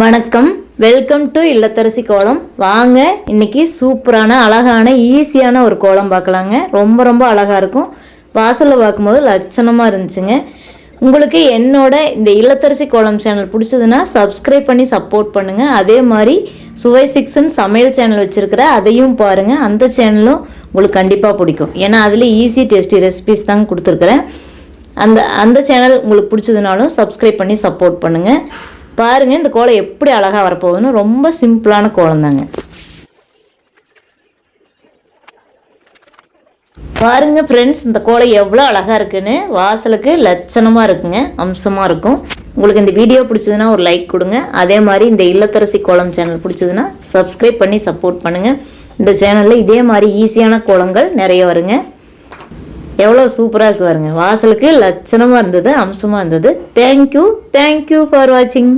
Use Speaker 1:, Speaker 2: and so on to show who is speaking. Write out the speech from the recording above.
Speaker 1: வணக்கம், welcome to இல்லத்தரசி கோலம். வாங்க இன்னைக்கு சூப்பரான அழகான ஈஸியான ஒரு கோலம் பார்க்கலாங்க. ரொம்ப ரொம்ப அழகாக இருக்கும். வாசலில் பார்க்கும்போது லட்சணமாக இருந்துச்சுங்க. உங்களுக்கு என்னோட இந்த இல்லத்தரசி கோலம் சேனல் பிடிச்சதுன்னா சப்ஸ்கிரைப் பண்ணி சப்போர்ட் பண்ணுங்கள். அதே மாதிரி சுவை சிக்ஸ்ன்னு சமையல் சேனல் வச்சுருக்கிற அதையும் பாருங்கள். அந்த சேனலும் உங்களுக்கு கண்டிப்பாக பிடிக்கும். ஏன்னா அதில் ஈஸி டேஸ்டி ரெசிபிஸ் தாங்க கொடுத்துருக்குறேன். அந்த சேனல் உங்களுக்கு பிடிச்சதுனாலும் சப்ஸ்கிரைப் பண்ணி சப்போர்ட் பண்ணுங்கள். பாருங்கள் இந்த கோலம் எப்படி அழகாக வரப்போகுதுன்னு. ரொம்ப சிம்பிளான கோலம் தாங்க. பாருங்கள் ஃப்ரெண்ட்ஸ், இந்த கோலம் எவ்வளோ அழகாக இருக்குன்னு. வாசலுக்கு லட்சணமாக இருக்குங்க, அம்சமாக இருக்கும். உங்களுக்கு இந்த வீடியோ பிடிச்சதுன்னா ஒரு லைக் கொடுங்க. அதே மாதிரி இந்த இல்லத்தரசி கோலம் சேனல் பிடிச்சதுன்னா சப்ஸ்கிரைப் பண்ணி சப்போர்ட் பண்ணுங்கள். இந்த சேனலில் இதே மாதிரி ஈஸியான கோலங்கள் நிறைய வருங்க. எவ்வளோ சூப்பராக இருக்கு பாருங்க. வாசலுக்கு லட்சணமாக இருந்தது, அம்சமாக இருந்தது. தேங்க்யூ ஃபார் வாட்சிங்.